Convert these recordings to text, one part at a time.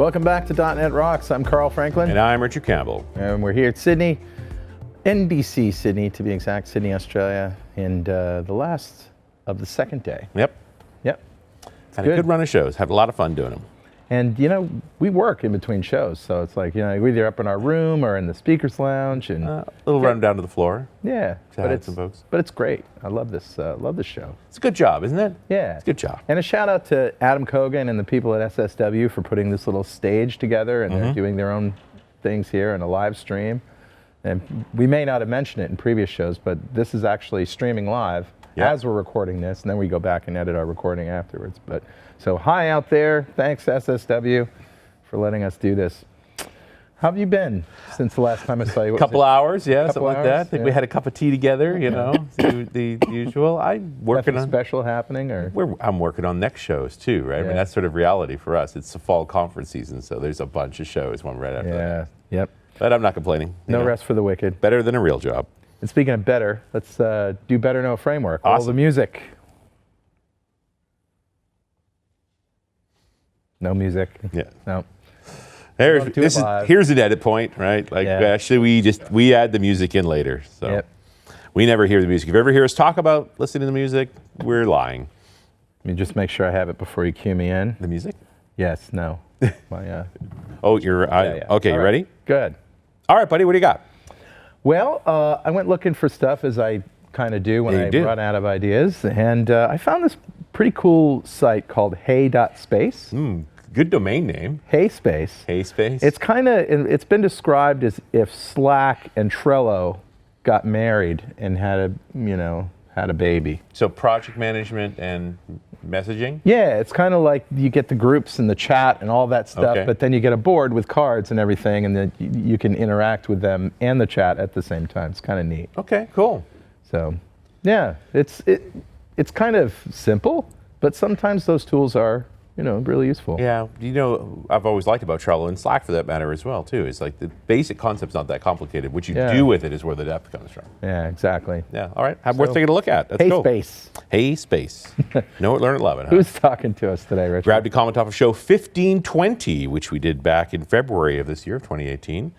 Welcome back to .NET Rocks. I'm Carl Franklin. And I'm Richard Campbell. And we're here at Sydney, NDC Sydney to be exact, Sydney, Australia, and the last of the second day. Yep. Had a good run of shows. Had a lot of fun doing them. And, you know, we work in between shows, so it's like, you know, we're either up in our room or in the speakers lounge. And a little run down to the floor. Yeah. But it's great. I love this show. It's a good job, isn't it? Yeah. It's a good job. And a shout out to Adam Kogan and the people at SSW for putting this little stage together, and they're doing their own things here and a live stream. And we may not have mentioned it in previous shows, but this is actually streaming live as we're recording this, and then we go back and edit our recording afterwards. But so hi out there. Thanks SSW for letting us do this. How have you been since the last time I saw you? A couple hours, something like that. I think yeah. we had a cup of tea together, you know, the usual. I'm working on special happening, or I'm working on next shows too, right? I mean, that's sort of reality for us. It's the fall conference season, so there's a bunch of shows, one right after that. Yep. But I'm not complaining. No rest for the wicked. Better than a real job. And speaking of better, let's do Better Know Framework. Awesome. All the music. No music. Yeah. No. Here's an edit point, right? Like actually we add the music in later. So we never hear the music. If you ever hear us talk about listening to the music, we're lying. Let me just make sure I have it before you cue me in. The music? Yes, no. Oh, you're okay, you ready? Good. All right, buddy, what do you got? Well, I went looking for stuff, as I kind of do when I run out of ideas, and I found this pretty cool site called hey.space. Good domain name. Hey Space. Hey Space. It's been described as if Slack and Trello got married and had a baby. So project management and messaging? Yeah, it's kind of like you get the groups and the chat and all that stuff, but then you get a board with cards and everything, and then you can interact with them and the chat at the same time. It's kind of neat. Okay, cool. So, yeah, it's kind of simple, but sometimes those tools are, really useful. Yeah, I've always liked about Trello and Slack for that matter as well too. It's like the basic concept's not that complicated. What you do with it is where the depth comes from. Yeah, exactly. Yeah, all right. Worth taking a look at. Let's go. Space. Hey Space. Know it, learn it, love it. Huh? Who's talking to us today, Richard? Grabbed a comment off of show 1520, which we did back in February of this year, 2018,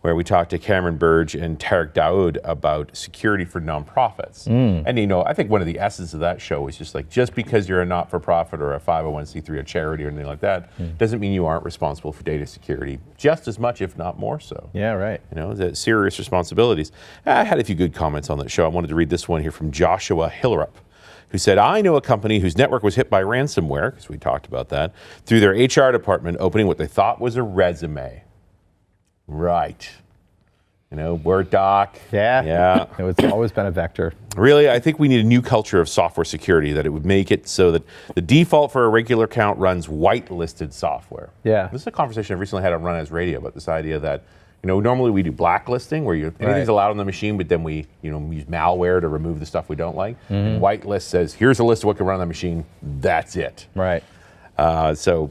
where we talked to Cameron Burge and Tarek Daoud about security for nonprofits. And I think one of the essence of that show is just because you're a not-for-profit or a 501c3, a charity or anything like that, doesn't mean you aren't responsible for data security just as much, if not more so. Yeah, right. The serious responsibilities. I had a few good comments on that show. I wanted to read this one here from Joshua Hillerup, who said, I know a company whose network was hit by ransomware, because we talked about that, through their HR department opening what they thought was a resume. Right. Word doc. Yeah. It's always been a vector. Really, I think we need a new culture of software security, that it would make it so that the default for a regular account runs whitelisted software. Yeah. This is a conversation I recently had on Run As Radio about this idea that, normally we do blacklisting where anything's allowed on the machine, but then we, use malware to remove the stuff we don't like. And whitelist says, here's a list of what can run on the machine. That's it. Right. So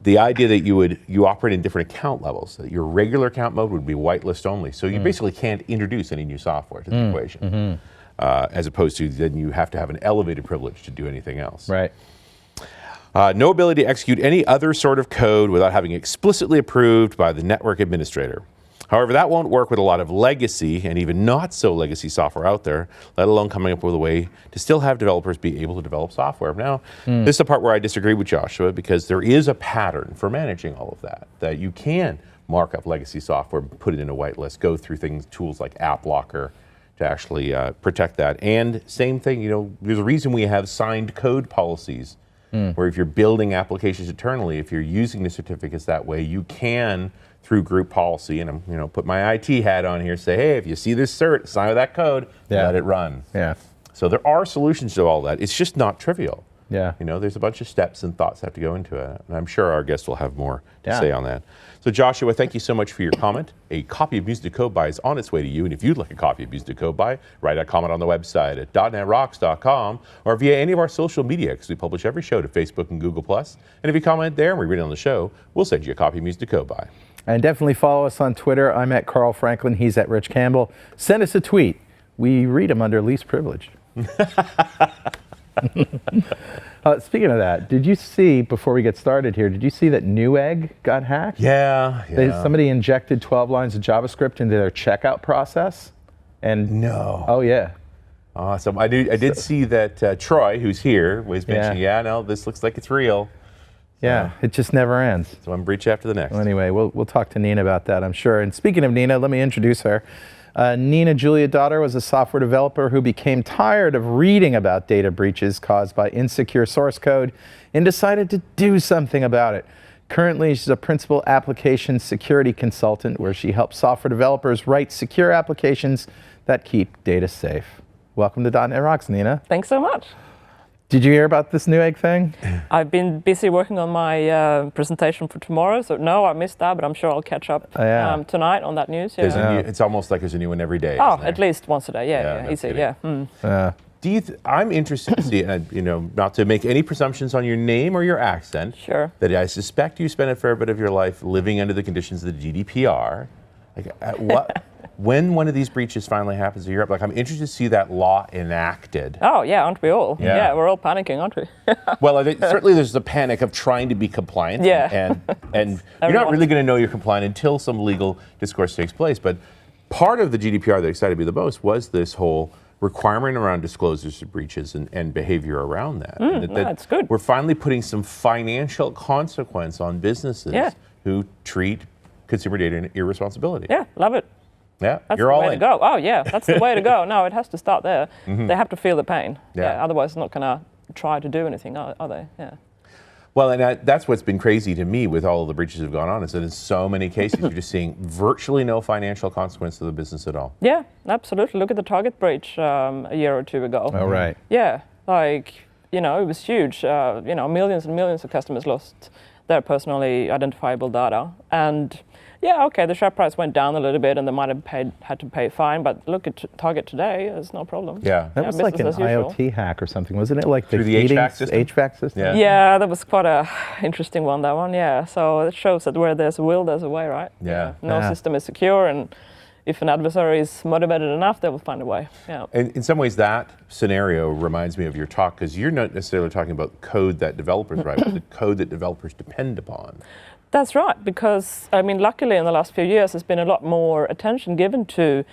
the idea that you operate in different account levels, that your regular account mode would be whitelist only. So you basically can't introduce any new software to the equation, as opposed to then you have to have an elevated privilege to do anything else. Right. No ability to execute any other sort of code without having explicitly approved by the network administrator. However, that won't work with a lot of legacy and even not so legacy software out there, let alone coming up with a way to still have developers be able to develop software. Now, this is the part where I disagree with Joshua, because there is a pattern for managing all of that you can mark up legacy software, put it in a whitelist, go through tools like AppLocker to actually protect that. And same thing, there's a reason we have signed code policies, where if you're building applications internally, if you're using the certificates that way, you can, through group policy, and I'm put my IT hat on here, say, hey, if you see this cert, sign with that code, let it run. Yeah. So there are solutions to all that. It's just not trivial. Yeah. There's a bunch of steps and thoughts that have to go into it, and I'm sure our guests will have more to say on that. So Joshua, thank you so much for your comment. A copy of Music to Code By is on its way to you, and if you'd like a copy of Music to Code By, write a comment on the website at .netrocks.com or via any of our social media, because we publish every show to Facebook and Google+. And if you comment there and we read it on the show, we'll send you a copy of Music to Code By. And definitely follow us on Twitter. I'm at Carl Franklin. He's at Rich Campbell. Send us a tweet. We read them under least privilege. Speaking of that, did you see, before we get started here, did you see that Newegg got hacked? Yeah. Somebody injected 12 lines of JavaScript into their checkout process. And No. Oh, yeah. Awesome. I did see that Troy, who's here, was mentioning, no, this looks like it's real. Yeah, it just never ends. So one breach after the next. Well, anyway, we'll talk to Nina about that, I'm sure. And speaking of Nina, let me introduce her. Nina Juliadotter was a software developer who became tired of reading about data breaches caused by insecure source code and decided to do something about it. Currently, she's a principal application security consultant where she helps software developers write secure applications that keep data safe. Welcome to .NET Rocks, Nina. Thanks so much. Did you hear about this Newegg thing? I've been busy working on my presentation for tomorrow, so no, I missed that, but I'm sure I'll catch up tonight on that news. Yeah. It's almost like there's a new one every day. Oh, at least once a day. Yeah, easy. Kidding. Yeah. Do you I'm interested to see, not to make any presumptions on your name or your accent. Sure. That I suspect you spent a fair bit of your life living under the conditions of the GDPR. When one of these breaches finally happens in Europe, I'm interested to see that law enacted. Oh, yeah, aren't we all? Yeah, we're all panicking, aren't we? Well, certainly there's the panic of trying to be compliant. Yeah. And you're not really going to know you're compliant until some legal discourse takes place. But part of the GDPR that excited me the most was this whole requirement around disclosures of breaches and behavior around that. That's good. We're finally putting some financial consequence on businesses who treat consumer data in irresponsibility. Yeah, love it. Yeah, that's you're the all way in. to go. Oh, yeah, that's the way to go. No, it has to start there. They have to feel the pain. Yeah. Otherwise, they're not going to try to do anything, are they? Yeah. Well, and that's what's been crazy to me with all of the breaches that have gone on, is that in so many cases, you're just seeing virtually no financial consequence to the business at all. Yeah, absolutely. Look at the Target breach a year or two ago. Oh, right. Yeah, it was huge. Millions and millions of customers lost their personally identifiable data. And yeah, okay, the share price went down a little bit and they might have had to pay a fine, but look at Target today, there's no problem. Yeah. That was like an IoT hack or something, wasn't it? Like through the HVAC system? Yeah, that was quite a interesting one, that one, yeah. So it shows that where there's a will, there's a way, right? Yeah. No system is secure, and if an adversary is motivated enough, they will find a way. Yeah. And in some ways, that scenario reminds me of your talk, because you're not necessarily talking about code that developers write, but the code that developers depend upon. That's right, because, luckily in the last few years, there's been a lot more attention given to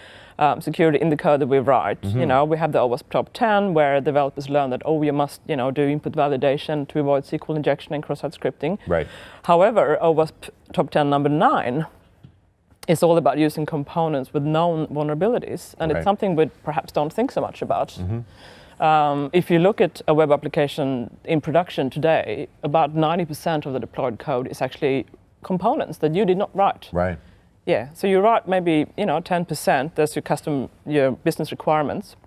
security in the code that we write. We have the OWASP Top 10, where developers learn that, you must, do input validation to avoid SQL injection and cross-site scripting. Right. However, OWASP Top 10 number 9 is all about using components with known vulnerabilities, and it's something we perhaps don't think so much about. If you look at a web application in production today, about 90% of the deployed code is actually components that you did not write. Right. Yeah, so you write maybe 10%, that's your business requirements.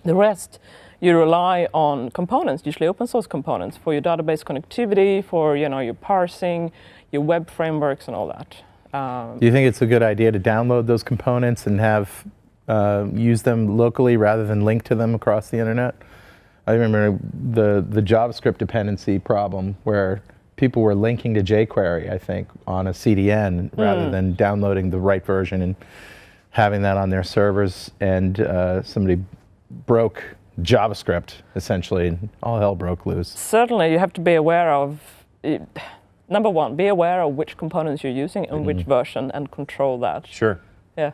The rest, you rely on components, usually open source components, for your database connectivity, for your parsing, your web frameworks and all that. Do you think it's a good idea to download those components and have use them locally rather than link to them across the internet? I remember the JavaScript dependency problem where people were linking to jQuery, I think, on a CDN rather than downloading the right version and having that on their servers, and somebody broke JavaScript, essentially, and all hell broke loose. Certainly, you have to be aware of, number one, be aware of which components you're using and which version, and control that. Sure. Yeah.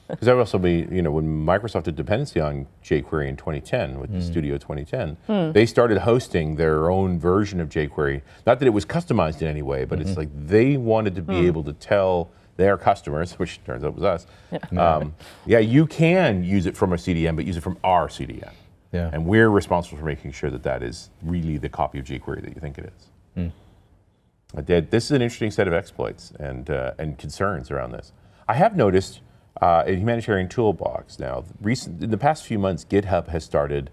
Because that would also be, when Microsoft did dependency on jQuery in 2010 with the Studio 2010, they started hosting their own version of jQuery. Not that it was customized in any way, but it's like they wanted to be able to tell their customers, which turns out was us, you can use it from a CDN, but use it from our CDN. Yeah. And we're responsible for making sure that that is really the copy of jQuery that you think it is. This is an interesting set of exploits and concerns around this. I have noticed a humanitarian toolbox now. In the past few months, GitHub has started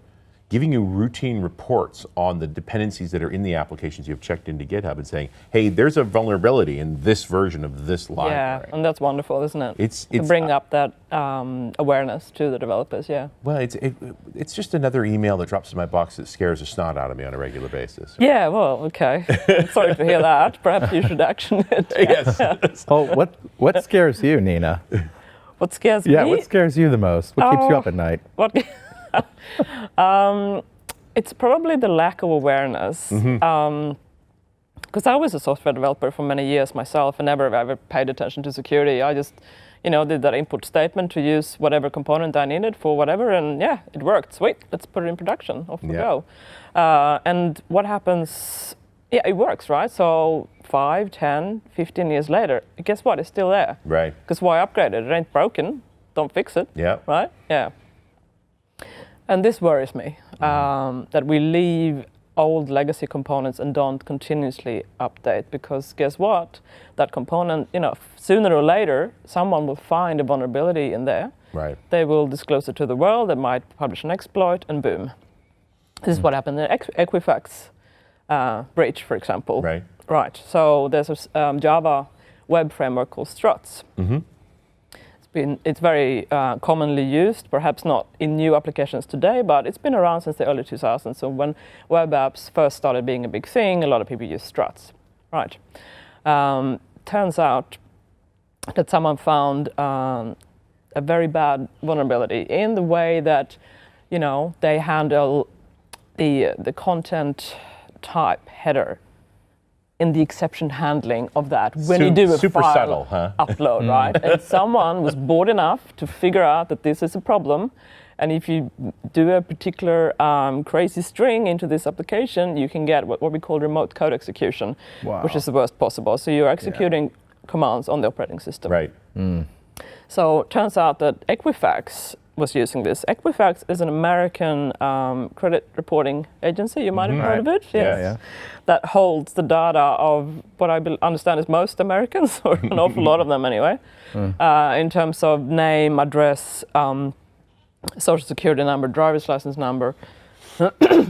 giving you routine reports on the dependencies that are in the applications you have checked into GitHub and saying, hey, there's a vulnerability in this version of this library. Yeah, and that's wonderful, isn't it? It's to bring up that awareness to the developers, yeah. Well, it's just another email that drops in my box that scares the snot out of me on a regular basis. Yeah, well, okay. I'm sorry to hear that. Perhaps you should action it. Yes. Oh, what scares you, Nina? What scares me? Yeah, what scares you the most? What keeps you up at night? What? it's probably the lack of awareness. Because I was a software developer for many years myself and never ever paid attention to security. I just, did that input statement to use whatever component I needed for whatever, and yeah, it worked. Sweet, let's put it in production. Off we go. And what happens? Yeah, it works, right? So 5, 10, 15 years later, guess what? It's still there. Right. Because why upgrade it? It ain't broken. Don't fix it. Yeah. Right? Yeah. And this worries me, that we leave old legacy components and don't continuously update, because guess what? That component, sooner or later, someone will find a vulnerability in there. Right. They will disclose it to the world. They might publish an exploit, and boom. This is what happened in Equifax breach, for example. Right. Right. So there's a Java web framework called Struts. It's very commonly used, perhaps not in new applications today, but it's been around since the early 2000s. So when web apps first started being a big thing, a lot of people used Struts. Right. Turns out that someone found a very bad vulnerability in the way that, they handle the content type header in the exception handling of that when you do a super file subtle, huh? upload, right? And someone was bored enough to figure out that this is a problem, and if you do a particular crazy string into this application, you can get what we call remote code execution, which is the worst possible. So you're executing commands on the operating system. Right. So it turns out that Equifax was using this. Equifax is an American credit reporting agency. You might have heard of it. Yes. Yeah. That holds the data of what I understand is most Americans, or an awful lot of them anyway, in terms of name, address, social security number, driver's license number,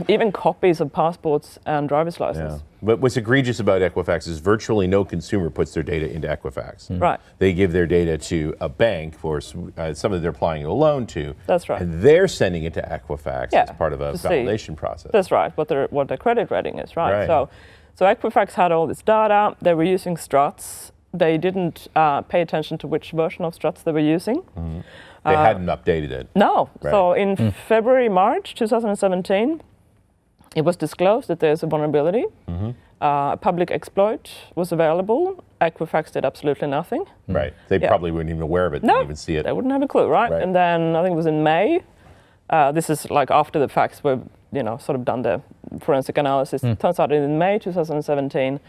even copies of passports and driver's license. Yeah. But what's egregious about Equifax is virtually no consumer puts their data into Equifax. Right. They give their data to a bank or somebody they're applying a loan to. That's right. And they're sending it to Equifax as part of a to see. validation process. That's right, what their credit rating is, right? So Equifax had all this data. They were using Struts. They didn't pay attention to which version of Struts they were using. They hadn't updated it. No. Right. So in March 2017, it was disclosed that there's a vulnerability. A public exploit was available. Equifax did absolutely nothing. Right. They probably weren't even aware of it. No, Didn't even see it. They wouldn't have a clue, right? And then I think it was in May. This is like after the facts were, sort of done the forensic analysis. It turns out in May 2017,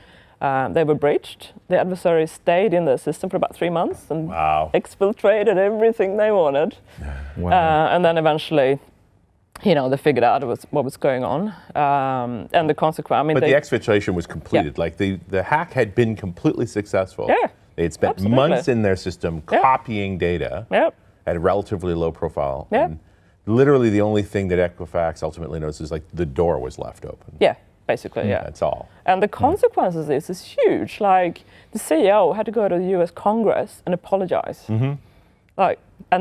they were breached. The adversary stayed in the system for about 3 months and exfiltrated everything they wanted. And then eventually, they figured out what was going on, and the consequence. But the exfiltration was completed. Like the hack had been completely successful. Yeah. They had spent months in their system copying data at a relatively low profile. And literally, the only thing that Equifax ultimately noticed is like the door was left open. Yeah. Basically, That's all. And the consequences of this is huge. Like, the CEO had to go to the US Congress and apologize. And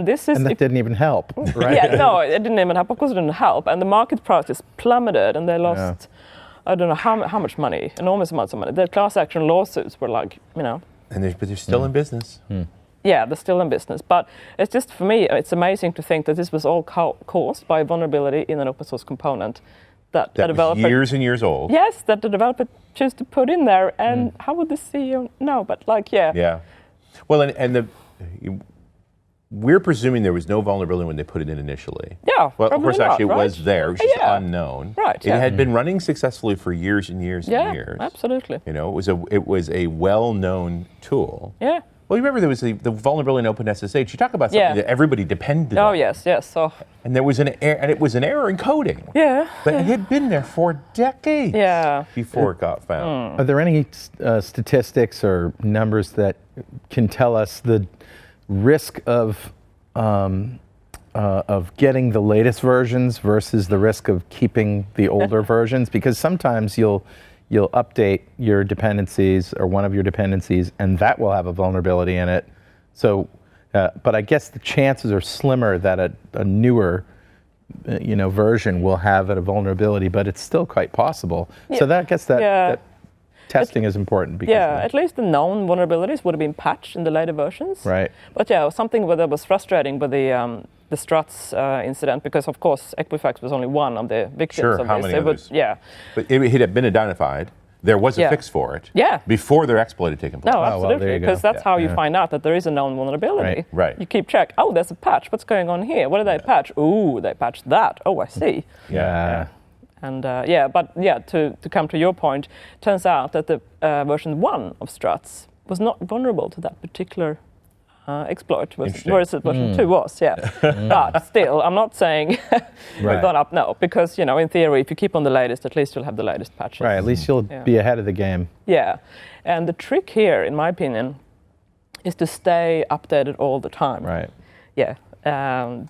that didn't even help, right? Yeah, no, it didn't even help. Of course, it didn't help. And the market price just plummeted, and they lost, I don't know how much money, enormous amounts of money. Their class action lawsuits were like, And they're still in business. Yeah, they're still in business. But it's just, for me, it's amazing to think that this was all caused by a vulnerability in an open source component that the developer, was years and years old. Yes, that the developer chose to put in there. And how would the CEO know? But Yeah. Well, we're presuming there was no vulnerability when they put it in initially. Yeah, well, of course, actually, it was there. It was just unknown. Right. It had been running successfully for years and years and years. Absolutely. It was a well-known tool. Yeah. Well, you remember there was the vulnerability in OpenSSH. You talk about something that everybody depended on. Oh, yes. So. And there was an error, and it was an error in coding. Yeah. But it had been there for decades. Before it got found. Are there any statistics or numbers that can tell us the risk of getting the latest versions versus the risk of keeping the older versions? Because sometimes you'll update your dependencies or one of your dependencies, and that will have a vulnerability in it. So, but I guess the chances are slimmer that a newer, version will have a vulnerability, but it's still quite possible. Yeah. So that testing is important. Because at least the known vulnerabilities would have been patched in the later versions. Right. But something that was frustrating with the the Struts incident, because of course Equifax was only one of the victims Sure, of how this. many others? Yeah. But it had been identified. There was a fix for it. Yeah. Before their exploit had taken place. No, well, absolutely, there you go. because that's how you find out that there is a known vulnerability. Right. You keep track. Oh, there's a patch. What's going on here? What did they patch? Ooh, they patched that. Oh, I see. Yeah. And to come to your point, turns out that the version 1 of Struts was not vulnerable to that particular exploit, whereas version 2 was. Yeah. But still, I'm not saying we've gone up. No, because in theory, if you keep on the latest, at least you'll have the latest patches. Right. At least you'll be ahead of the game. Yeah. And the trick here, in my opinion, is to stay updated all the time. Right. Yeah.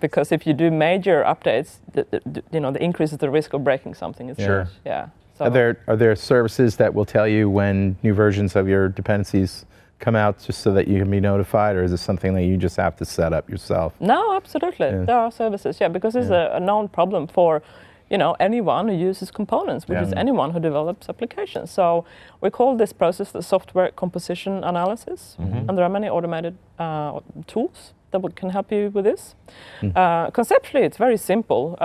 Because if you do major updates, the increases the risk of breaking something. Sure. Yeah. So Are there services that will tell you when new versions of your dependencies come out, just so that you can be notified, or is it something that you just have to set up yourself? No, absolutely. Yeah. There are services. Yeah, because it's a known problem for anyone who uses components, which is anyone who develops applications. So we call this process the software composition analysis, and there are many automated tools that can help you with this. Conceptually, it's very simple.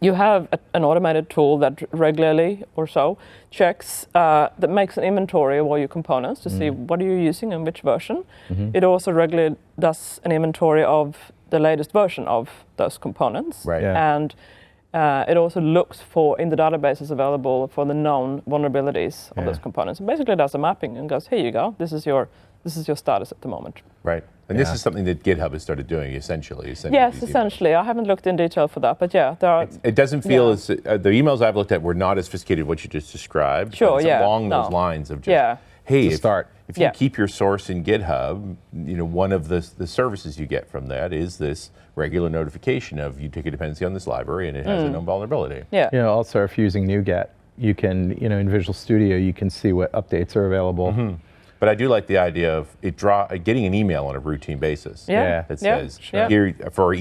You have an automated tool that regularly or so checks, that makes an inventory of all your components to see what are you using and which version. It also regularly does an inventory of the latest version of those components. Right. Yeah. And it also looks for, in the databases available, for the known vulnerabilities of those components. It basically does a mapping and goes, here you go, this is your status at the moment. Right. And this is something that GitHub has started doing, essentially. Yes, essentially. I haven't looked in detail for that, but yeah, there are. It doesn't feel as the emails I've looked at were not as sophisticated as what you just described. Sure, it's yeah. along those lines of just, hey, It's a start. if you keep your source in GitHub, one of the services you get from that is this regular notification of you take a dependency on this library and it has a known vulnerability. Yeah. Also, if you're using NuGet, you can, in Visual Studio, you can see what updates are available. But I do like the idea of getting an email on a routine basis. Yeah. That says here for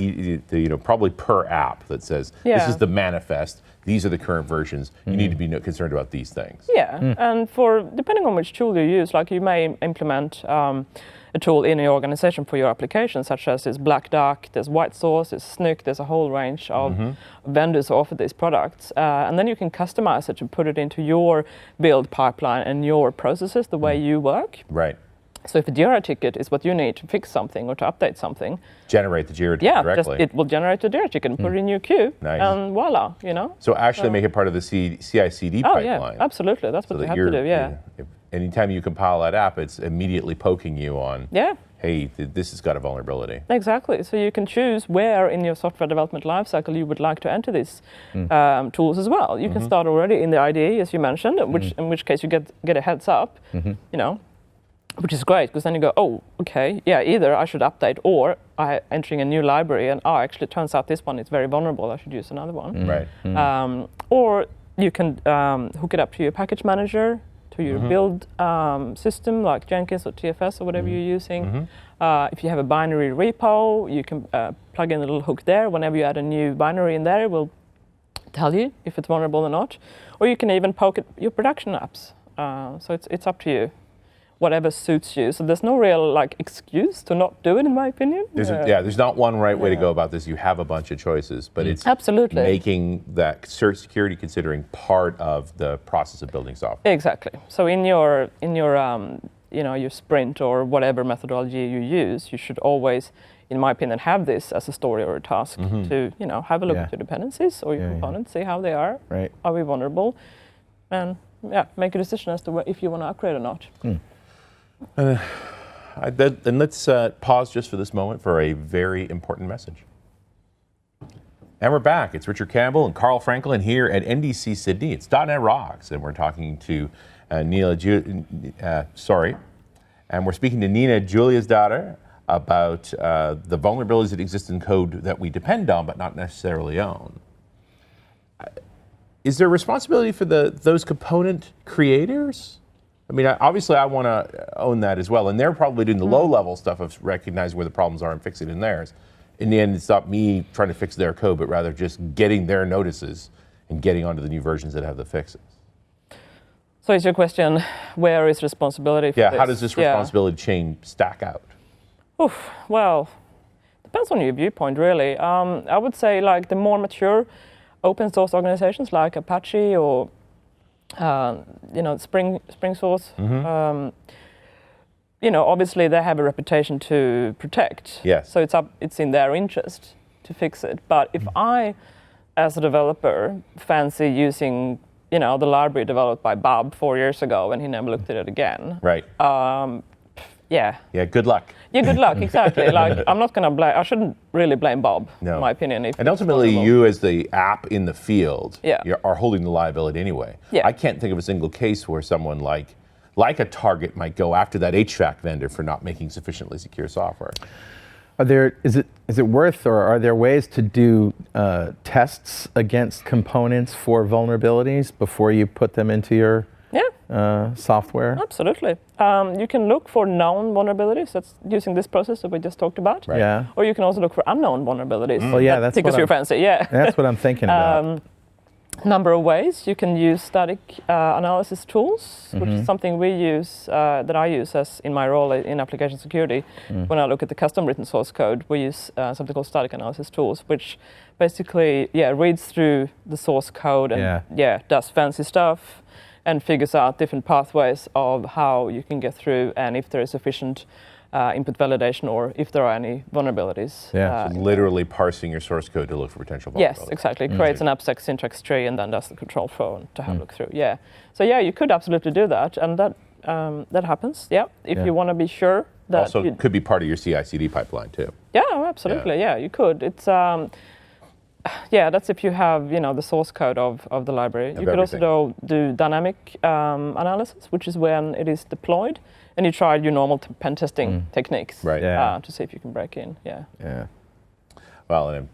probably per app that says this is the manifest. These are the current versions. You need to be concerned about these things. Yeah, and depending on which tool you use, like you may implement a tool in your organization for your application, such as there's Black Duck, there's White Source, there's Snook, there's a whole range of vendors who offer these products. And then you can customize it to put it into your build pipeline and your processes, the way you work. Right. So if a Jira ticket is what you need to fix something or to update something, generate the Jira ticket directly. It will generate a Jira ticket and put it in your queue, and voila, So actually make it part of the CI/CD pipeline. Yeah, absolutely. That's what you have to do. Yeah. Anytime you compile that app, it's immediately poking you on. Yeah. Hey, this has got a vulnerability. Exactly. So you can choose where in your software development lifecycle you would like to enter these tools as well. You can start already in the IDE, as you mentioned, in which case you get a heads up, which is great, because then you go, oh, okay, yeah, either I should update or I'm entering a new library and actually it turns out this one is very vulnerable, I should use another one. Right. Or you can hook it up to your package manager, to your build system like Jenkins or TFS or whatever you're using. If you have a binary repo, you can plug in a little hook there. Whenever you add a new binary in there, it will tell you if it's vulnerable or not. Or you can even poke at your production apps. So it's up to you, whatever suits you. So there's no real excuse to not do it, in my opinion. There's not one right way to go about this. You have a bunch of choices, but it's absolutely making that search security considering part of the process of building software. Exactly. So in your your sprint or whatever methodology you use, you should always, in my opinion, have this as a story or a task to have a look at your dependencies or your components, see how they are. Right. Are we vulnerable? And make a decision as to if you want to upgrade or not. And let's pause just for this moment for a very important message. And we're back. It's Richard Campbell and Carl Franklin here at NDC Sydney. It's .NET Rocks, and we're talking to Nina Juliadotter about the vulnerabilities that exist in code that we depend on but not necessarily own. Is there responsibility for those component creators? I mean, obviously I want to own that as well, and they're probably doing the low-level stuff of recognizing where the problems are and fixing it in theirs. In the end, it's not me trying to fix their code, but rather just getting their notices and getting onto the new versions that have the fixes. So is your question, where is responsibility for this? How does this responsibility chain stack out? Well, Depends on your viewpoint, really. I would say like the more mature open source organizations like Apache or Spring Source. Obviously they have a reputation to protect. Yes. So it's in their interest to fix it. But if I, as a developer, fancy using the library developed by Bob 4 years ago and he never looked at it again. Right. Yeah, good luck. Yeah, good luck, exactly. Like, I'm not going to blame, I shouldn't really blame Bob, in my opinion. And ultimately, you as the app in the field Yeah. are holding the liability anyway. Yeah. I can't think of a single case where someone like a Target might go after that HVAC vendor for not making sufficiently secure software. Is it worth, or are there ways to do tests against components for vulnerabilities before you put them into your software? Absolutely. You can look for known vulnerabilities. That's using this process that we just talked about. Right. Yeah. Or you can also look for unknown vulnerabilities. Well, yeah, that's tickles what your fancy. Yeah. That's what I'm thinking about. Number of ways you can use static analysis tools, which is something we use, that I use as in my role in application security. When I look at the custom written source code, we use something called static analysis tools, which basically reads through the source code and does fancy stuff and figures out different pathways of how you can get through and if there is sufficient input validation or if there are any vulnerabilities. Yeah. So literally parsing your source code to look for potential vulnerabilities. Yes, exactly. It creates an abstract syntax tree and then does the control flow to have a look through. Yeah. So you could absolutely do that, and that happens. Yeah. If you want to be sure that also could be part of your CI/CD pipeline too. Yeah, absolutely. Yeah, you could. It's that's if you have the source code of the library. You could also do dynamic analysis, which is when it is deployed. And you try your normal pen testing techniques to see if you can break in. Yeah. Yeah. Well, and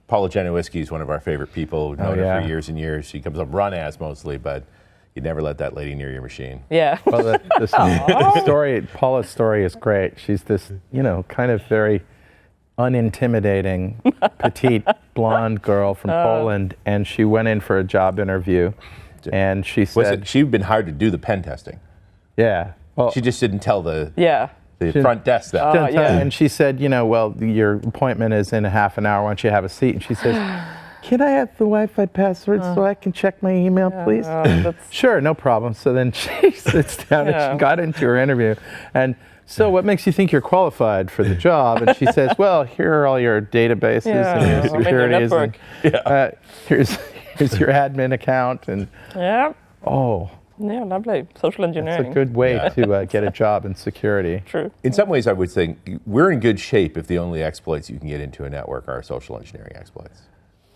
Paula Genowiski is one of our favorite people. We've known her for years and years. She comes up run as mostly, but you never let that lady near your machine. Yeah. Well, the story, Paula's story is great. She's this, kind of very unintimidating, petite, blonde girl from Poland, and she went in for a job interview, and she said she'd been hired to do the pen testing. Yeah. Well, she just didn't tell the front desk that. And she said, well, your appointment is in a half an hour. Why don't you have a seat? And she says, can I have the Wi-Fi password so I can check my email, please? Sure, no problem. So then she sits down and she got into her interview. And so what makes you think you're qualified for the job? And she says, well, here are all your databases and your securities. And, here's your admin account. And yeah, lovely. Social engineering. It's a good way to get a job in security. True. In some ways, I would think we're in good shape if the only exploits you can get into a network are social engineering exploits.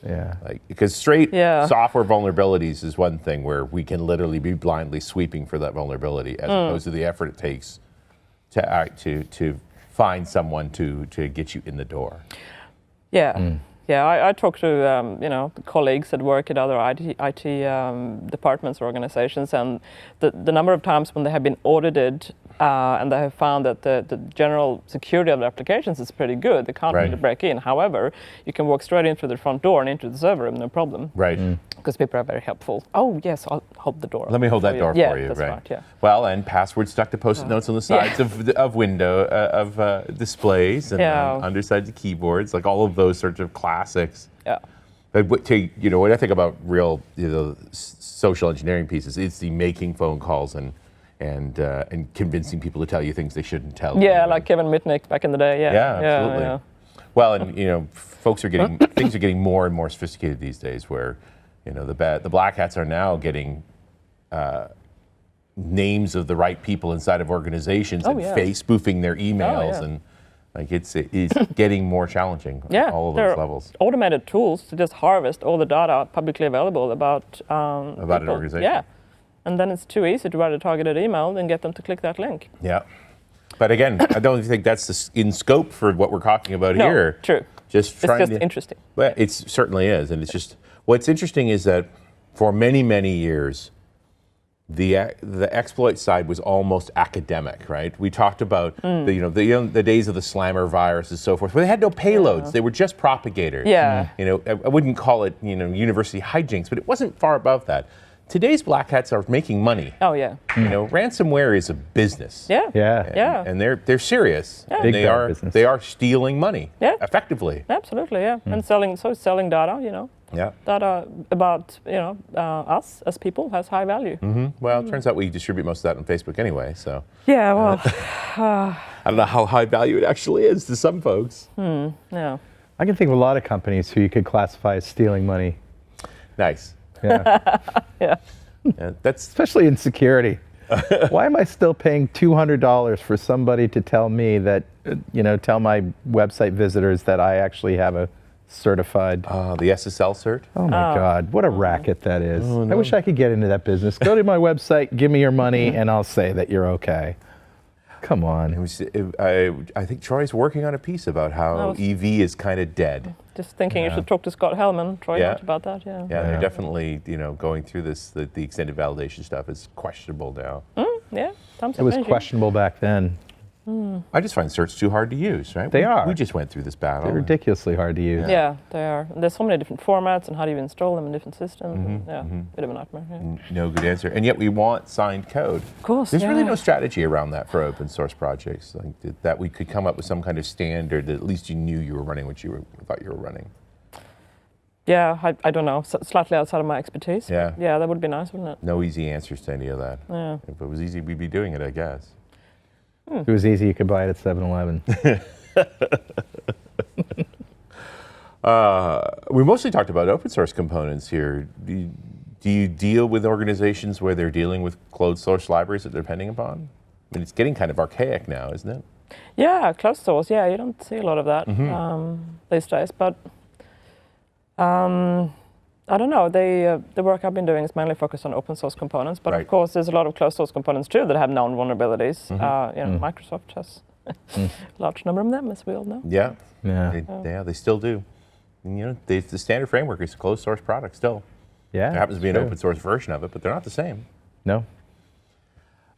Yeah. Because straight software vulnerabilities is one thing where we can literally be blindly sweeping for that vulnerability as opposed to the effort it takes to find someone to get you in the door. Yeah. Yeah, I talk to colleagues that work at other IT departments or organizations, and the number of times when they have been audited and they have found that the general security of the applications is pretty good. They can't really break in. However, you can walk straight in through the front door and into the server room, no problem. Right. Because people are very helpful. Oh, yes, I'll hold the door. Let me hold that door for you. That's right. Right, yeah. Well, and passwords stuck to Post-it notes on the sides of displays and undersides of keyboards, like all of those sorts of classics. Yeah. But when I think about real social engineering pieces, it's the making phone calls and convincing people to tell you things they shouldn't tell. Yeah, like Kevin Mitnick back in the day. Yeah, absolutely. Yeah. Well, and folks are getting things are getting more and more sophisticated these days. Where the black hats are now getting names of the right people inside of organizations and face spoofing their emails and. Like it's getting more challenging on all of those levels. Automated tools to just harvest all the data publicly available about an organization. Yeah, and then it's too easy to write a targeted email and get them to click that link. Yeah, but again, I don't think that's in scope for what we're talking about here. True. It's just interesting. Well, it certainly is, and it's just what's interesting is that for many years. The exploit side was almost academic, right? We talked about the days of the slammer virus and so forth, where they had no payloads; they were just propagators. Yeah. I wouldn't call it university hijinks, but it wasn't far above that. today's black hats are making money. Oh yeah. You know, ransomware is a business. Yeah. Yeah. And they're serious. Yeah. And Big they time are business. they are stealing money. Yeah. Effectively. Absolutely. Yeah. And selling data. You know. Yeah. Data about us as people has high value. Well, it turns out we distribute most of that on Facebook anyway. So Yeah. Well. I don't know how high value it actually is to some folks. Yeah. I can think of a lot of companies who you could classify as stealing money. Nice. Yeah. Yeah. Yeah, that's Especially in security. Why am I still paying $200 for somebody to tell me that, tell my website visitors that I actually have a certified? the SSL cert. Oh my God, what a racket that is. I wish I could get into that business. Go to my website, give me your money, and I'll say that you're okay. Come on. I think Troy's working on a piece about how EV is kind of dead. Just thinking you should talk to Scott Hellman, Troy, Yeah. much about that. Yeah. Yeah, they're definitely, going through this. The extended validation stuff is questionable now. Yeah. It was questionable back then. I just find certs too hard to use, right? They are. We just went through this battle. They're ridiculously hard to use. Yeah, they are. There's so many different formats, and how do you install them in different systems? And, bit of a nightmare. Yeah. No good answer. And yet we want signed code. Of course. There's really no strategy around that for open source projects. Like that we could come up with some kind of standard that at least you knew you were running what you thought you were running. Yeah, I don't know. Slightly outside of my expertise. Yeah. Yeah, that would be nice, wouldn't it? No easy answers to any of that. Yeah. If it was easy, we'd be doing it, I guess. If it was easy, you could buy it at 7-Eleven. We mostly talked about open source components here. Do you deal with organizations where they're dealing with closed source libraries that they're depending upon? I mean, it's getting kind of archaic now, isn't it? Yeah, closed source. Yeah, you don't see a lot of that these days. But I don't know. The work I've been doing is mainly focused on open source components. But Right. of course, there's a lot of closed source components too that have known vulnerabilities. Microsoft has a large number of them, as we all know. Yeah. Yeah. They still do. And, the standard framework is a closed source product still. Yeah. There happens to be an true. open source version of it, but they're not the same. No.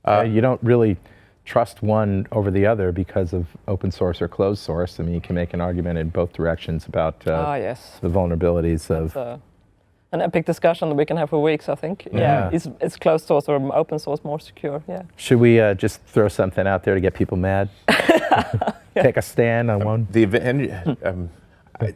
You don't really trust one over the other because of open source or closed source. I mean, you can make an argument in both directions about Yes. the vulnerabilities of. An epic discussion that we can have for weeks, I think. Yeah. Is closed source or open source more secure? Yeah. Should we just throw something out there to get people mad? Take a stand on one?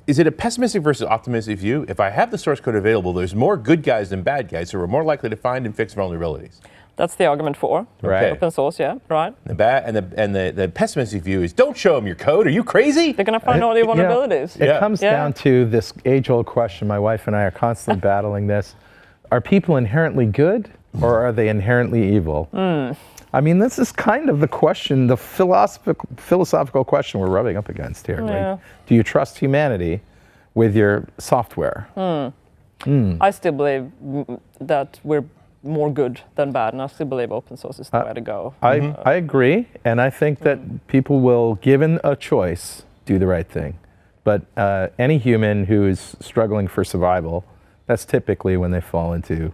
Is it a pessimistic versus optimistic view? If I have the source code available, there's more good guys than bad guys who are more likely to find and fix vulnerabilities. That's the argument for Right. open source. Yeah. Right. The pessimistic view is don't show them your code. Are you crazy? They're going to find all your vulnerabilities. It comes down to this age-old question. My wife and I are constantly battling this. Are people inherently good or are they inherently evil? I mean, this is kind of the question, the philosophical question we're rubbing up against here. Yeah. Like, do you trust humanity with your software? I still believe that we're more good than bad, and I still believe open source is the way to go. I agree, and I think that people will, given a choice, do the right thing. But any human who is struggling for survival, that's typically when they fall into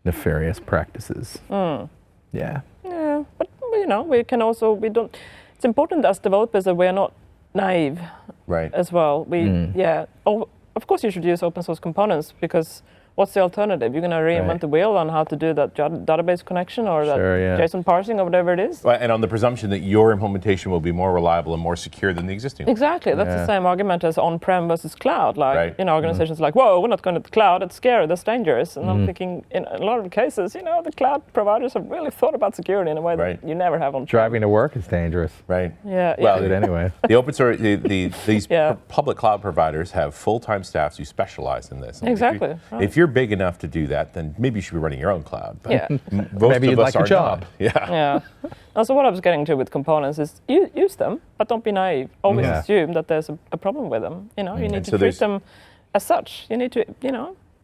nefarious practices. Yeah. Yeah, but we can also It's important as developers that we are not naive, Right. as well. Of course, you should use open source components because. What's the alternative? You're going to reinvent the wheel on how to do that database connection or that JSON parsing or whatever it is? And on the presumption that your implementation will be more reliable and more secure than the existing one. Exactly. That's the same argument as on-prem versus cloud. Like, Right. organizations like, whoa, we're not going to the cloud. It's scary. That's dangerous. And I'm thinking, in a lot of cases, the cloud providers have really thought about security in a way that you never have on-prem. Driving to work is dangerous. Right. Yeah. Well, But anyway. The open source, these public cloud providers have full-time staffs who specialize in this. And Exactly, If you're big enough to do that, then maybe you should be running your own cloud. But Yeah. most Maybe of you'd us like a are job. not. Yeah. Yeah. Also, what I was getting to with components is use them, but don't be naive. Always Yeah. assume that there's a problem with them. You need And to so treat there's- them as such. You need to,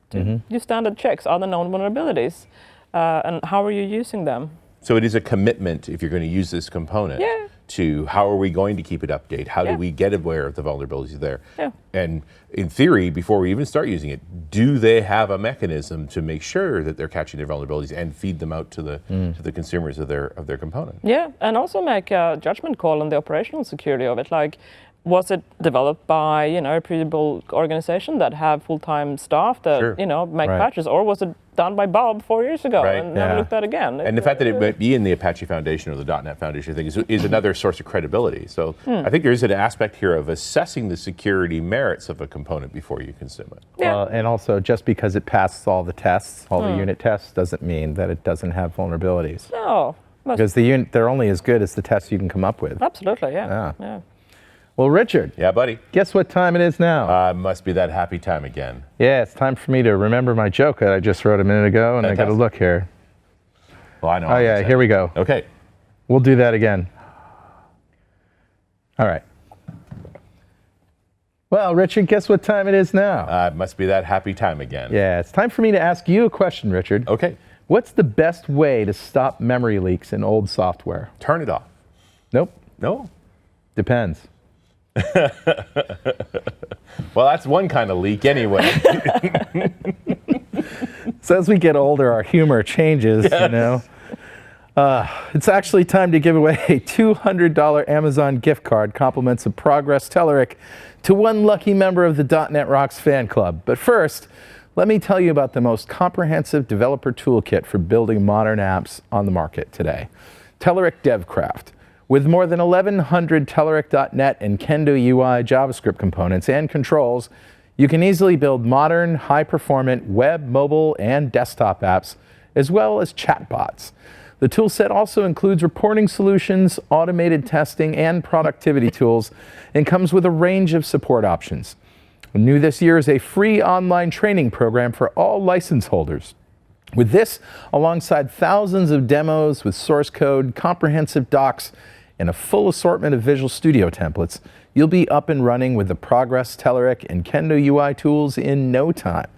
do standard checks. Are there known vulnerabilities? And how are you using them? So it is a commitment if you're going to use this component to how are we going to keep it updated? How do we get aware of the vulnerabilities there? Yeah. And in theory, before we even start using it, do they have a mechanism to make sure that they're catching their vulnerabilities and feed them out to the consumers of their component? Yeah, and also make a judgment call on the operational security of it. Like, was it developed by a reputable organization that have full-time staff that Sure. make Right. patches, or was it done by Bob 4 years ago Right. and never looked at again. And the fact that it might be in the Apache Foundation or the .NET Foundation thing is another source of credibility. So I think there is an aspect here of assessing the security merits of a component before you consume it. Yeah. Well, and also, just because it passes all the tests, all the unit tests, doesn't mean that it doesn't have vulnerabilities. No. Because they're only as good as the tests you can come up with. Absolutely, Yeah. yeah. Well, Richard, Yeah, buddy. guess what time it is now? Must be that happy time again. Yeah, it's time for me to remember my joke that I just wrote a minute ago, and I got to Fantastic. look here. Well, I know. Oh, yeah, here we go. Okay. We'll do that again. All right. Well, Richard, guess what time it is now? Must be that happy time again. Yeah, it's time for me to ask you a question, Richard. Okay. What's the best way to stop memory leaks in old software? Turn it off. Nope. No? Depends. Well, that's one kind of leak anyway. So as we get older, our humor changes, you know. It's actually time to give away a $200 Amazon gift card, compliments of Progress Telerik, to one lucky member of the .NET Rocks fan club. But first, let me tell you about the most comprehensive developer toolkit for building modern apps on the market today, Telerik DevCraft. With more than 1,100 Telerik.NET and Kendo UI JavaScript components and controls, you can easily build modern, high-performant web, mobile, and desktop apps, as well as chatbots. The toolset also includes reporting solutions, automated testing, and productivity tools, and comes with a range of support options. New this year is a free online training program for all license holders. With this, alongside thousands of demos with source code, comprehensive docs, and a full assortment of Visual Studio templates, you'll be up and running with the Progress, Telerik, and Kendo UI tools in no time.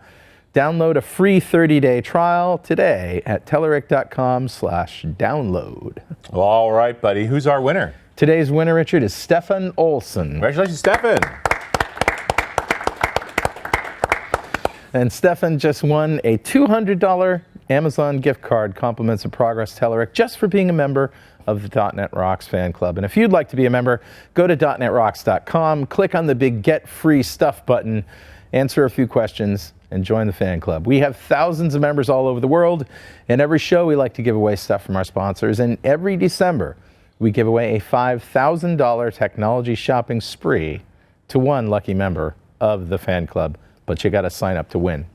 Download a free 30-day trial today at telerik.com/download. Well, all right, buddy. Who's our winner? Today's winner, Richard, is Stefan Olsen. Congratulations, Stefan. And Stefan just won a $200 Amazon gift card, compliments of Progress Telerik, just for being a member of the .NET Rocks fan club. And if you'd like to be a member, go to .NETRocks.com, click on the big Get Free Stuff button, answer a few questions, and join the fan club. We have thousands of members all over the world, and every show we like to give away stuff from our sponsors, and every December we give away a $5,000 technology shopping spree to one lucky member of the fan club, but you got to sign up to win.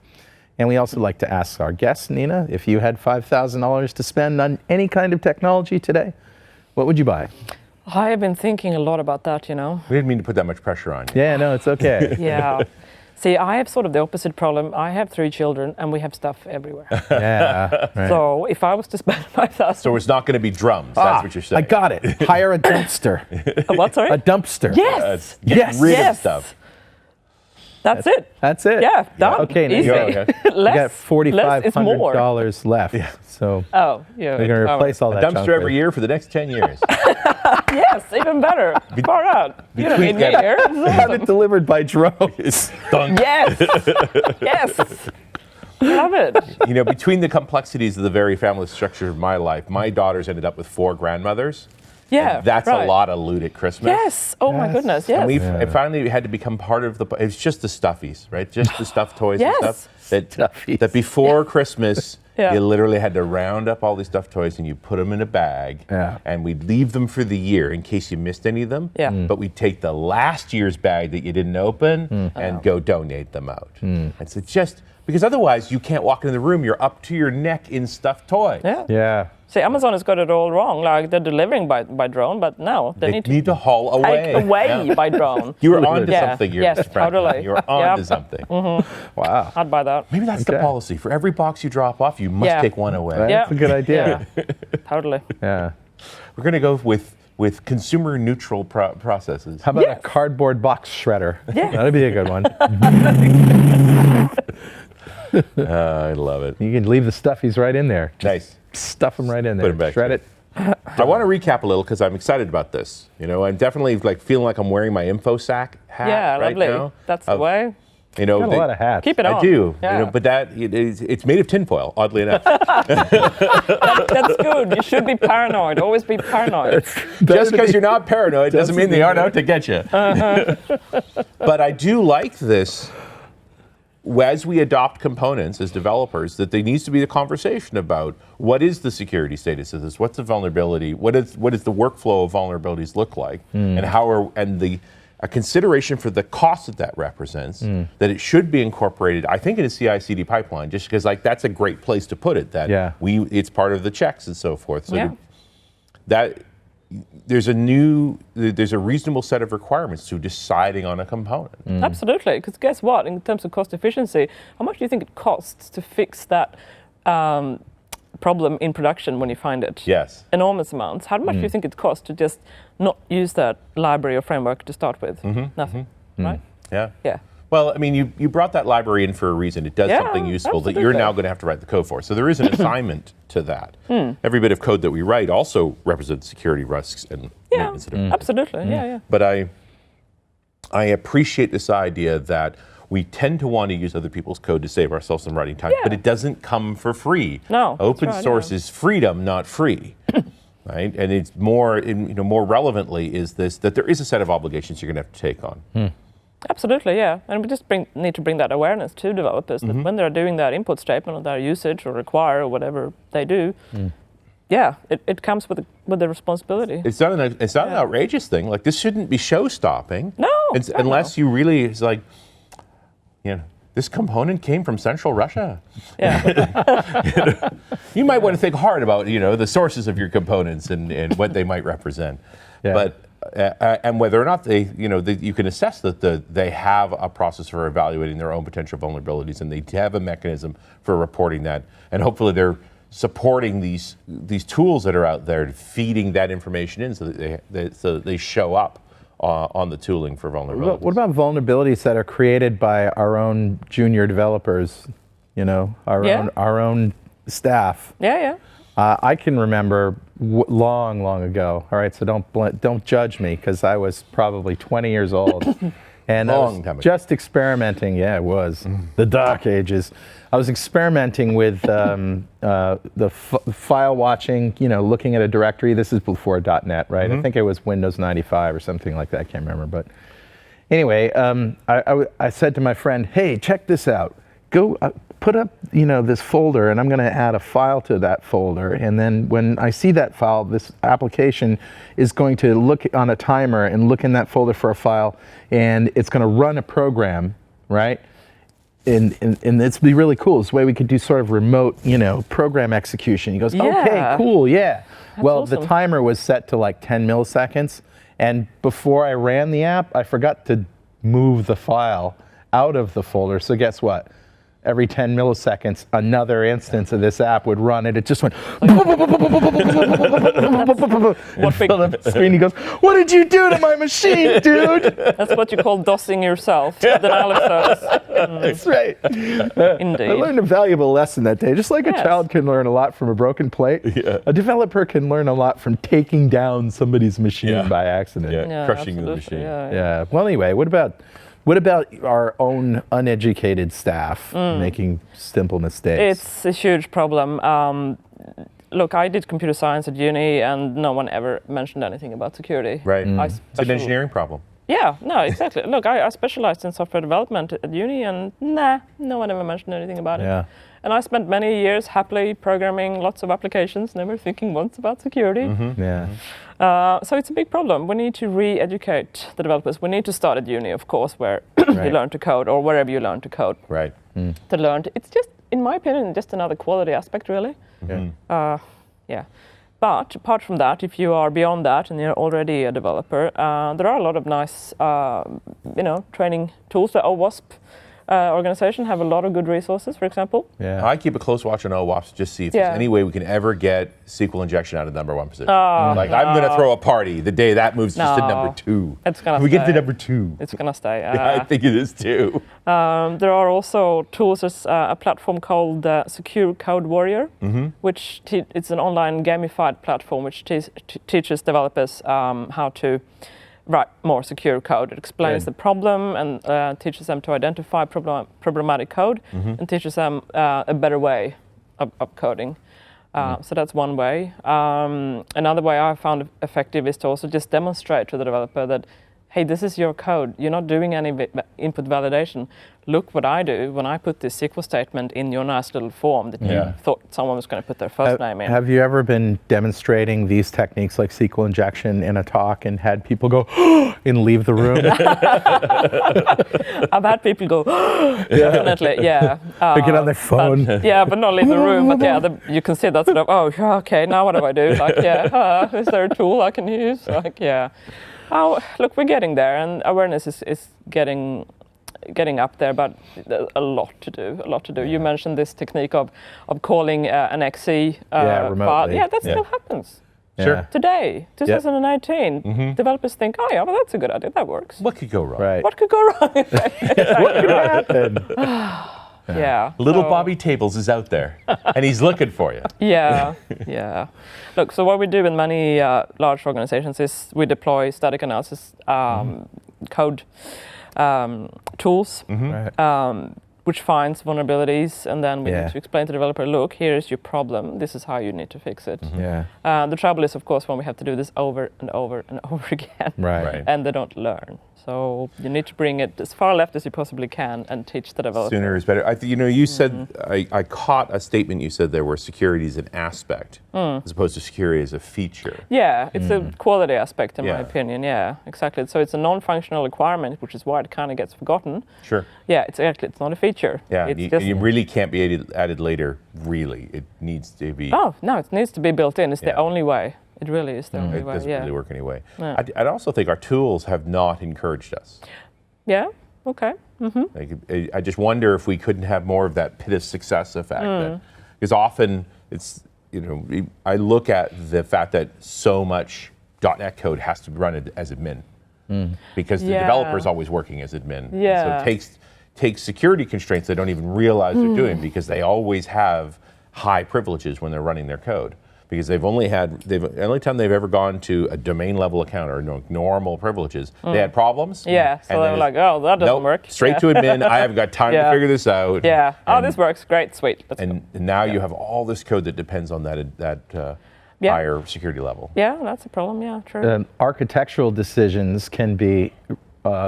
And we also like to ask our guests, Nina, if you had $5,000 to spend on any kind of technology today, what would you buy? I have been thinking a lot about that, you know. We didn't mean to put that much pressure on you. Yeah, no, it's okay. Yeah. See, I have sort of the opposite problem. I have 3 children and we have stuff everywhere. Yeah. Right. So if I was to spend 5,000... So it's not going to be drums. That's what you're saying. I got it. Hire a dumpster. What, sorry? A dumpster. Yes! Get Yes. rid Yes. of stuff. That's it. That's it. Yeah, done. Okay, Easy. Nina. Okay. You got Less is more. $4,500 left. So Oh, yeah. we're going to replace all that junk Dumpster every with- year for the next 10 years. Yes, even better. Far out. You don't need me here. Have it delivered by drones. Dunk. Yes. Yes. Love it. You know, between the complexities of the very family structure of my life, my daughters ended up with 4 grandmothers. Yeah. That's right. a lot of loot at Christmas. Yes. Oh my Yes. goodness. And Yes. it finally had to become part of the. It's just the stuffies, right? Just the stuffed toys Yes. and stuff. Stuffies. That before Christmas, Yeah. you literally had to round up all these stuffed toys and you put them in a bag. Yeah. And we'd leave them for the year in case you missed any of them. Yeah. But we'd take the last year's bag that you didn't open and go donate them out. And so just because otherwise you can't walk into the room. You're up to your neck in stuffed toys. Yeah. Yeah. See, Amazon has got it all wrong. Like they're delivering by drone, but no, they They need to haul away. take away Yeah. by drone. You were onto Yeah. something, Yes, friend. totally. You were onto Yep. something. Wow. I'd buy that. Maybe that's the Okay. policy. For every box you drop off, you must Yeah. take one away. Right. Yeah. That's a good idea. Yeah. Totally. Yeah. We're going to go with consumer neutral processes. How about Yes. a cardboard box shredder? Yeah. That'd be a good one. I love it. You can leave the stuffies right in there. Nice. Stuff them right in there. Put 'em back Shred there. it. I want to recap a little because I'm excited about this. You know, I'm definitely like feeling like I'm wearing my InfoSec hat Yeah, right lovely. now. That's the way. You know, Got a lot of hats. Keep it on. I do. Yeah. You know, but it's made of tinfoil, oddly enough. That's good. You should be paranoid. Always be paranoid. Just because you're not paranoid doesn't mean they aren't out to get you. But I do like this. as we adopt components as developers, that there needs to be a conversation about what is the security status of this, what's the vulnerability, what is the workflow of vulnerabilities look like, and a consideration for the cost that represents, that it should be incorporated, I think, in a CI/CD pipeline, just because like that's a great place to put it, that it's part of the checks and so forth. So there's a reasonable set of requirements to deciding on a component. Absolutely, because guess what? In terms of cost efficiency, how much do you think it costs to fix that problem in production when you find it? Yes. Enormous amounts. How much do you think it costs to just not use that library or framework to start with? Nothing, right? Yeah. Yeah. Well, I mean, you brought that library in for a reason. It does something useful that you're now going to have to write the code for. So there is an assignment to that. Every bit of code that we write also represents security risks and maintenance. Absolutely. Yeah. But I appreciate this idea that we tend to want to use other people's code to save ourselves some writing time, but it doesn't come for free. No. Open source is freedom, not free. Right? And it's more relevantly is this, that there is a set of obligations you're going to have to take on. Absolutely, yeah. And we just need to bring that awareness to developers that when they're doing that input statement or their usage or require or whatever they do, it comes with the responsibility. It's not an outrageous thing. Like, this shouldn't be show-stopping. No. Unless you really, it's like, this component came from Central Russia. Yeah. You might want to think hard about, the sources of your components and what they might represent. Yeah. But and whether or not they, you can assess that they have a process for evaluating their own potential vulnerabilities, and they have a mechanism for reporting that, and hopefully they're supporting these tools that are out there, feeding that information in, so that they show up on the tooling for vulnerabilities. What about vulnerabilities that are created by our own junior developers? Our own staff. Yeah. I can remember long ago. All right, so don't judge me, because I was probably 20 years old, and I was just experimenting. Yeah, it was the dark ages. I was experimenting with the file watching. Looking at a directory. This is before .NET, right? I think it was Windows 95 or something like that. I can't remember, but anyway, I said to my friend, "Hey, check this out. Go." Put up, this folder, and I'm going to add a file to that folder. And then when I see that file, this application is going to look on a timer and look in that folder for a file, and it's going to run a program, right? And it's be really cool. It's the way we could do sort of remote, program execution. He goes, okay, cool, yeah. Well, awesome. The timer was set to like 10 milliseconds, and before I ran the app, I forgot to move the file out of the folder. So guess what? Every 10 milliseconds, another instance of this app would run, and it just went. Screen. He goes, "What did you do to my machine, dude?" That's what you call DOSing yourself. Denial of service. That's right. Indeed. I learned a valuable lesson that day. Just like a child can learn a lot from a broken plate, a developer can learn a lot from taking down somebody's machine by accident. Crushing the machine. Yeah. Well, anyway, what about our own uneducated staff making simple mistakes? It's a huge problem. Look, I did computer science at uni, and no one ever mentioned anything about security. Right. It's an engineering problem. Yeah, no, exactly. Look, I specialized in software development at uni, and no one ever mentioned anything about it. And I spent many years happily programming lots of applications, never thinking once about security. So it's a big problem. We need to re-educate the developers. We need to start at uni, of course, where you learn to code, or wherever you learn to code. Right. To learn. It's just, in my opinion, just another quality aspect, really. But apart from that, if you are beyond that and you're already a developer, there are a lot of nice, training tools. The OWASP organization have a lot of good resources, for example. I keep a close watch on OWASP just to see if there's any way we can ever get SQL injection out of number one position. I'm going to throw a party the day that moves just to number two. It's going to we get to number two. It's going to stay. I think it is too. There are also tools. There's a platform called Secure Code Warrior, which it's an online gamified platform which teaches developers how to write more secure code. It explains the problem and teaches them to identify problematic code and teaches them a better way of coding. So that's one way. Another way I found effective is to also just demonstrate to the developer that, hey, this is your code. You're not doing any input validation. Look what I do when I put this SQL statement in your nice little form that you thought someone was going to put their first name in. Have you ever been demonstrating these techniques like SQL injection in a talk and had people go and leave the room? I've had people go, definitely, yeah. They get on their phone. But not leave the room. But you can see that sort of, oh, okay, now what do I do? Like, is there a tool I can use? Like, Oh, look, we're getting there, and awareness is getting up there, but a lot to do. You mentioned this technique of calling an XC remotely. file. Yeah, that still happens. Sure. Today, 2018, developers think, oh yeah, well that's a good idea, that works. What could go wrong? Right. What could go wrong? What could happen? Little Bobby Tables is out there, and he's looking for you. Yeah. Look, so what we do in many large organizations is we deploy static analysis code tools, which finds vulnerabilities, and then we need to explain to the developer, look, here's your problem, this is how you need to fix it. The trouble is, of course, when we have to do this over and over and over again, and they don't learn. So you need to bring it as far left as you possibly can and teach the developer. Sooner is better. You said, I caught a statement you said there where security is an aspect as opposed to security as a feature. Yeah, it's a quality aspect in my opinion, exactly. So it's a non-functional requirement, which is why it kind of gets forgotten. Sure. Yeah, it's not a feature. Yeah, you really can't be added later, really. It needs to be... Oh, no, it needs to be built in. It's the only way. It really is the only way. It doesn't really work anyway. Yeah. I'd also think our tools have not encouraged us. Yeah, okay. I just wonder if we couldn't have more of that pit of success effect. Because often it's, I look at the fact that so much .NET code has to run as admin. Because the developer is always working as admin. So it takes security constraints they don't even realize they're doing, because they always have high privileges when they're running their code. Because the only time they've ever gone to a domain level account or normal privileges, they had problems. Yeah, so they were like, oh, that doesn't work. Straight to admin, I haven't got time to figure this out. Yeah, this works, great, sweet. And now you have all this code that depends on that higher security level. Yeah, that's a problem, true. Architectural decisions can be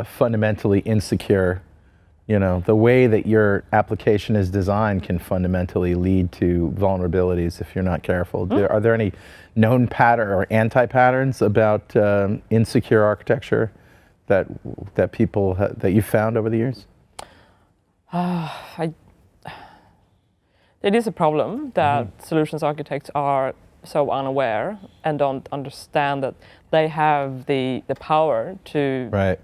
fundamentally insecure. The way that your application is designed can fundamentally lead to vulnerabilities if you're not careful. Are there any known pattern or anti-patterns about insecure architecture that people that you found over the years? It is a problem that solutions architects are so unaware and don't understand that they have the power to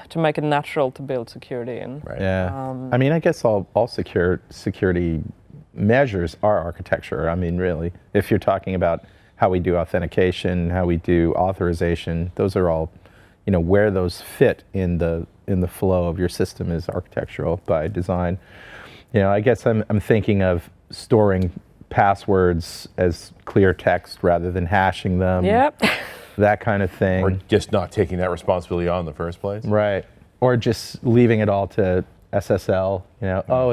to make it natural to build security in. Right. Yeah. I guess all security measures are architecture. Really, if you're talking about how we do authentication, how we do authorization, those are all, where those fit in the flow of your system is architectural by design. I guess I'm thinking of storing passwords as clear text rather than hashing them. Yep. That kind of thing. Or just not taking that responsibility on in the first place. Right. Or just leaving it all to SSL.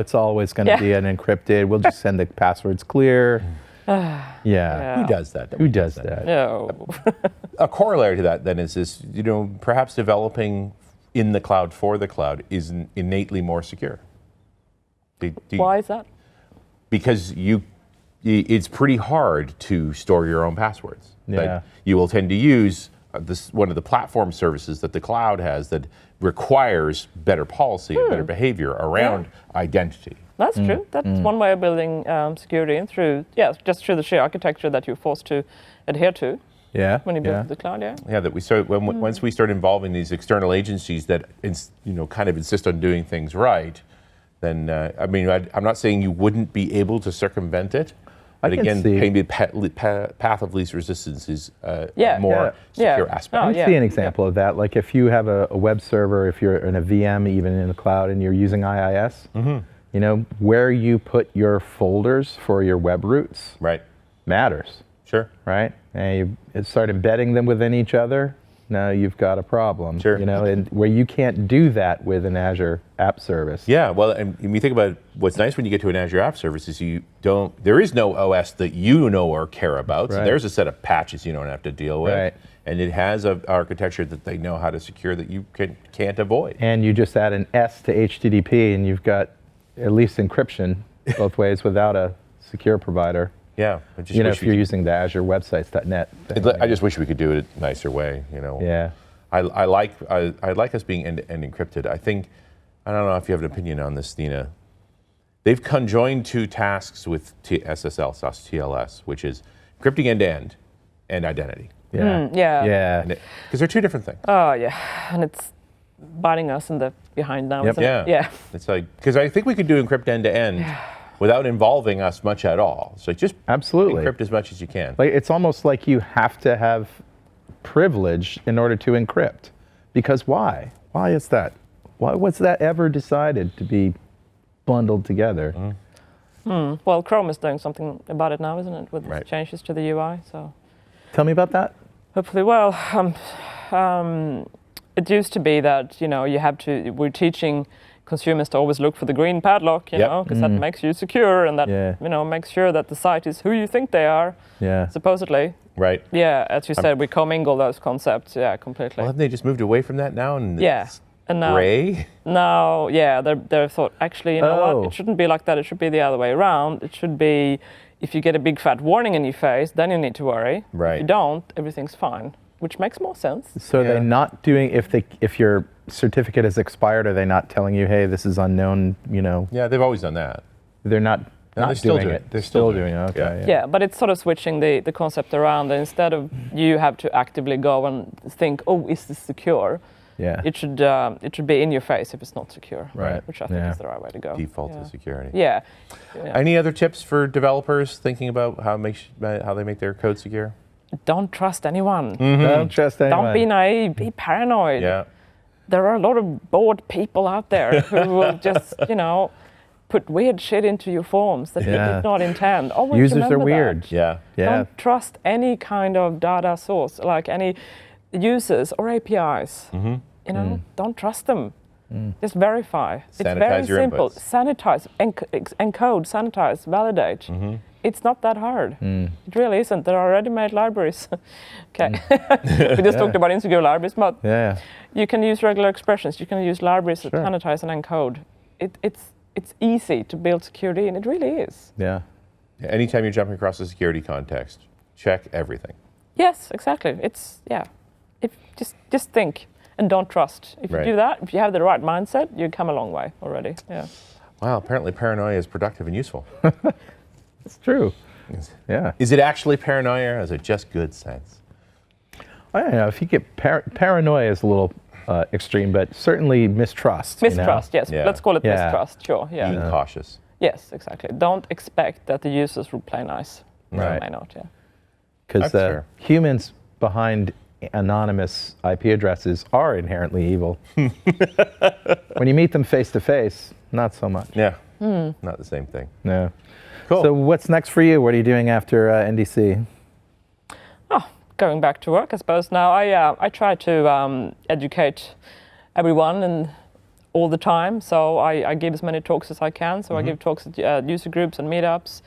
It's always going to be an encrypted. We'll just send the passwords clear. Who does that? Who does that? No. A corollary to that then is this, perhaps developing in the cloud for the cloud is innately more secure. Why is that? Because it's pretty hard to store your own passwords. Yeah. You will tend to use one of the platform services that the cloud has that requires better policy and better behavior around identity. That's true. That's one way of building security in just through the sheer architecture that you're forced to adhere to. Yeah. When you build the cloud, that we start once we start involving these external agencies that kind of insist on doing things right, then I'm not saying you wouldn't be able to circumvent it. But again, maybe path of least resistance is a more secure aspect. I can see an example of that. Like if you have a web server, if you're in a VM, even in the cloud, and you're using IIS, where you put your folders for your web routes matters. Sure. Right? And you start embedding them within each other, now you've got a problem. Sure. And where you can't do that with an Azure app service. Yeah, well, and when you think about what's nice when you get to an Azure app service is there is no OS that or care about. So there's a set of patches you don't have to deal with. Right. and it has an architecture that they know how to secure that you can't avoid. And you just add an S to HTTP, and you've got at least encryption both ways without a secure provider. Yeah, if you're using the Azure websites.net thing. I just wish we could do it a nicer way. Yeah. I like us being end-to-end encrypted. I don't know if you have an opinion on this, Nina. They've conjoined two tasks with SSL/TLS, which is encrypting end-to-end and identity. Yeah. Yeah. Because they're two different things. Oh, yeah. And it's biting us in the behind now, isn't it? Yeah. It's like, because I think we could do encrypt end-to-end without involving us much at all. So just absolutely encrypt as much as you can. Like, it's almost like you have to have privilege in order to encrypt. Because why? Why is that? Why was that ever decided to be bundled together? Well, Chrome is doing something about it now, isn't it, with changes to the UI? So tell me about that. Hopefully, well, it used to be that we're teaching consumers to always look for the green padlock, because that makes you secure, and that makes sure that the site is who you think they are. Yeah. Supposedly. Right. Yeah, as you said, we commingle those concepts. Yeah, completely. Well, haven't they just moved away from that now? And and now, gray? No, they're thought, actually, you know what? It shouldn't be like that. It should be the other way around. It should be, if you get a big fat warning in your face, then you need to worry. Right. If you don't, everything's fine, which makes more sense. So they're not doing, if your certificate is expired, are they not telling you, hey, this is unknown, Yeah, they've always done that. They're not doing it. They're still doing it. Okay. Yeah, but it's sort of switching the concept around. And instead of you have to actively go and think, oh, is this secure? Yeah. It should be in your face if it's not secure. Right. Which I think is the right way to go. Default to security. Yeah. Any other tips for developers thinking about how they make their code secure? Don't trust anyone. Don't trust anyone. Don't be naive. Be paranoid. Yeah. There are a lot of bored people out there who will just, put weird shit into your forms that you did not intend. Always Users remember are weird. That. Yeah. Don't trust any kind of data source, like any users or APIs. Don't trust them. Just verify. Sanitize it's very your simple. Inputs. Sanitize, encode, sanitize, validate. It's not that hard. It really isn't. There are ready-made libraries. Okay. We just talked about insecure libraries, but you can use regular expressions. You can use libraries that sanitize and encode. It's easy to build security, and it really is. Yeah. Anytime you're jumping across a security context, check everything. Yes, exactly. Just think and don't trust. If you do that, if you have the right mindset, you come a long way already. Yeah. Wow, apparently paranoia is productive and useful. It's true. Yeah. Is it actually paranoia, or is it just good sense? I don't know. If you get paranoia is a little extreme, but certainly mistrust. Mistrust, yes. Yeah. Let's call it mistrust. Sure. Yeah. Being cautious. Yes, exactly. Don't expect that the users will play nice. Right. They may not. Yeah. Because humans behind anonymous IP addresses are inherently evil. When you meet them face to face, not so much. Yeah. Not the same thing. No. Cool. So what's next for you? What are you doing after NDC? Oh, going back to work, I suppose. Now I try to educate everyone and all the time. So I give as many talks as I can. So I give talks at user groups and meetups.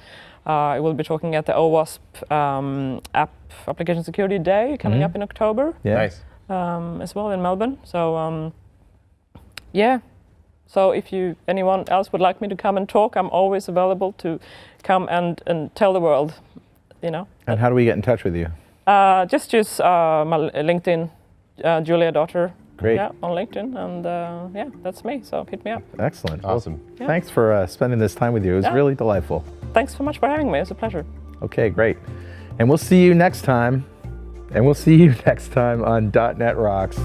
I will be talking at the OWASP Application Security Day coming up in October. Yeah. Nice. As well in Melbourne. So So if anyone else would like me to come and talk, I'm always available to come and tell the world, And how do we get in touch with you? Just use my LinkedIn, Juliadotter. Great. Yeah, on LinkedIn, and that's me. So hit me up. Excellent. Awesome. Well, thanks for spending this time with you. It was really delightful. Thanks so much for having me. It's a pleasure. Okay, great. And we'll see you next time. And we'll see you next time on .NET Rocks.